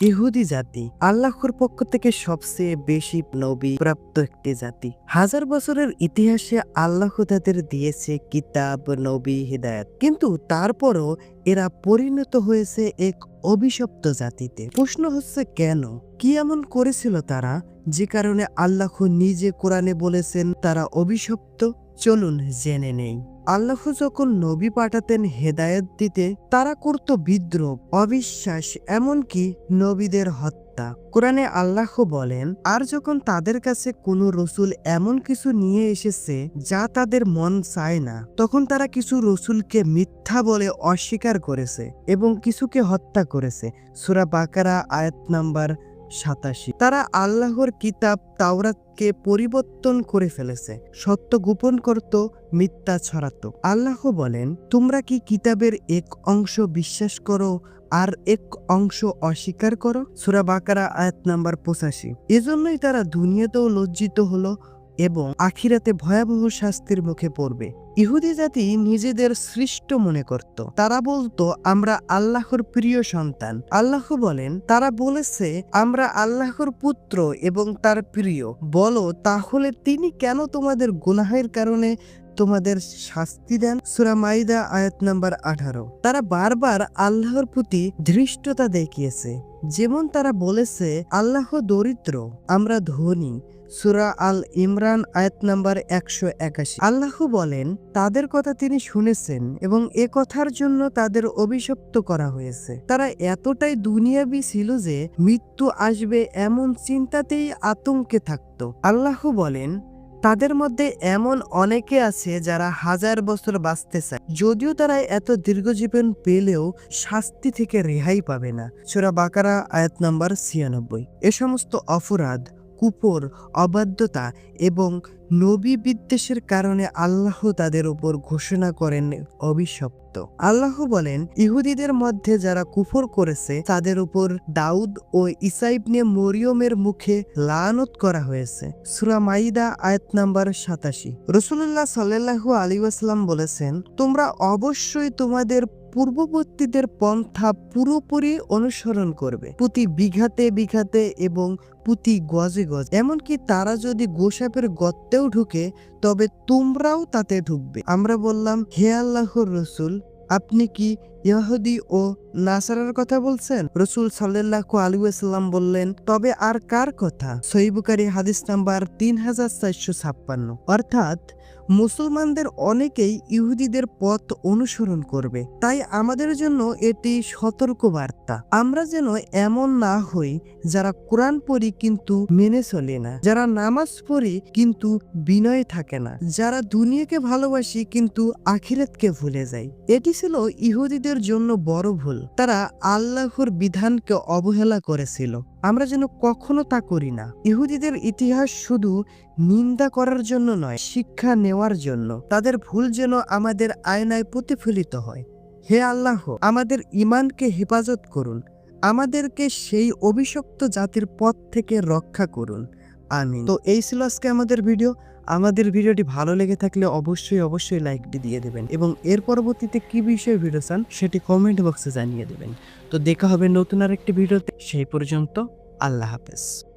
ইহুদি জাতি আল্লাহর পক্ষ থেকে সবচেয়ে বেশি নবী প্রাপ্ত একটি জাতি। হাজার বছরের ইতিহাসে আল্লাহ তাদের দিয়েছে কিতাব, নবী, হিদায়াত, কিন্তু তারপরও এরা পরিণত হয়েছে এক অভিশপ্ত জাতিতে। প্রশ্ন হচ্ছে কেন? কি এমন করেছিল তারা যে কারণে আল্লাহ নিজে কোরআনে বলেছেন তারা অভিশপ্ত? চলুন জেনে নেই। আল্লাহ যখন নবী পাঠাতেন হেদায়েত দিতে, তারা করত বিদ্রোহ, অবিশ্বাস, এমনকি নবীদের হত্যা। কোরআনে আল্লাহ বলেন, আর যখন তাদের কাছে কোনো রসুল এমন কিছু নিয়ে এসেছে যা তাদের মন চায় না, তখন তারা কিছু রসুলকে মিথ্যা বলে অস্বীকার করেছে এবং কিছুকে হত্যা করেছে। সূরা বাকারা আয়াত নাম্বার 87। তারা আল্লাহর কিতাব তাওরাতকে পরিবর্তন করে ফেলেছে, সত্য গোপন করত, মিথ্যা ছড়াতো। আল্লাহ বলেন, তোমরা কি কিতাবের এক অংশ বিশ্বাস করো আর এক অংশ অস্বীকার করো? সূরা বাকারা আয়াত নাম্বার 85। এজন্যই তারা দুনিয়াতেও লজ্জিত হলো এবং আখিরাতে ভয়াবহ শাস্তির মুখে পড়বে। ইহুদি জাতি নিজেদের সৃষ্ট মনে করত। তারা বলতো, আমরা আল্লাহর প্রিয় সন্তান। আল্লাহ বলেন, তারা বলেছে আমরা আল্লাহর পুত্র এবং তার প্রিয়। বলো, তাহলে তিনি কেন তোমাদের গুনাহের কারণে তোমাদের শাস্তি দেন? সূরা মাইদা আয়াত নাম্বার 18। তারা বারবার আল্লাহর প্রতি ধৃষ্টতা দেখিয়েছে। যেমন তারা বলেছে, আল্লাহ দরিদ্র, আমরা ধনী। সূরা আল ইমরান আয়াত নাম্বার 181। আল্লাহ বলেন, তাদের কথা তিনি শুনেছেন এবং এ কথার জন্য তাদের অভিশপ্ত করা হয়েছে। তারা এতটাই দুনিয়াবী ছিল যে মৃত্যু আসবে এমন চিন্তাতেই আতঙ্কে থাকত। আল্লাহ বলেন, তাদের মধ্যে এমন অনেকে আছে যারা হাজার বছর বাঁচতে চায়, যদিও তারা এত দীর্ঘজীবন পেলেও শাস্তি থেকে রেহাই পাবে না। সূরা বাকারা আয়াত নাম্বার 96। এ সমস্ত অপরাধ, কুফর, অবাধ্যতা এবং নবী বিদ্বেষের কারণে আল্লাহ তাদের উপর ঘোষণা করেন অভিশপ্ত। আল্লাহ বলেন, ইহুদিদের মধ্যে যারা কুফর করেছে তাদের উপর দাউদ ও ঈসা ইবনে মরিয়মের মুখে লানত করা হয়েছে। সূরা মাইদা আয়াত নাম্বার 87। রাসূলুল্লাহ সাল্লাল্লাহু আলাইহি ওয়াসাল্লাম বলেছেন, তোমরা অবশ্যই তোমাদের পূর্ববর্তীদের পন্থা পুরোপুরি অনুসরণ করবে, প্রতি বিঘাতে বিঘাতে এবং প্রতি গজে গজ। এমনকি তারা যদি গোসাপের গর্তেও ঢুকে তবে তোমরাও তাতে ঢুকবে। আমরা বললাম, হে আল্লাহর রসুল, আপনি কি ইহুদি ও নাসারার কথা বলছেন? রাসূল সাল্লাল্লাহু আলাইহি ওয়াসাল্লাম বললেন, তবে আর কার কথা? সহিহ বুখারী হাদিস নাম্বার 3456। অর্থাৎ মুসলমানদের অনেকেই ইহুদিদের পথ অনুসরণ করবে। তাই আমাদের জন্য এটি সতর্ক বার্তা। আমরা যেন এমন না হই যারা কোরআন পড়ি কিন্তু মেনে চলে না, যারা নামাজ পড়ি কিন্তু বিনয়ে থাকে না, যারা দুনিয়াকে ভালোবাসি কিন্তু আখিরাতকে ভুলে যায়। এটি ছিল ইহুদিদের জন্য বড় ভুল। তারা আল্লাহর বিধানকে অবহেলা করেছিল। আমরা যেন কখনো তা করি না। ইহুদিদের ইতিহাস শুধু নিন্দা করার জন্য নয়, শিক্ষা নেওয়ার জন্য। তাদের ভুল যেন আমাদের আয়নায় প্রতিফলিত হয়। হে আল্লাহ, আমাদের ঈমানকে হেফাজত করুন, আমাদেরকে সেই অভিশপ্ত জাতির পথ থেকে রক্ষা করুন, আমিন। তো এই ছিল আজকে আমাদের ভিডিও। আমাদের ভিডিওটি ভালো লেগে থাকলে অবশ্যই লাইকটি দিয়ে দেবেন এবং এর পরবর্তীতে কি বিষয়ে ভিডিও চান সেটি কমেন্ট বক্সে জানিয়ে দেবেন। তো দেখা হবে নতুন আরেকটি ভিডিওতে। সেই পর্যন্ত আল্লাহ হাফেজ।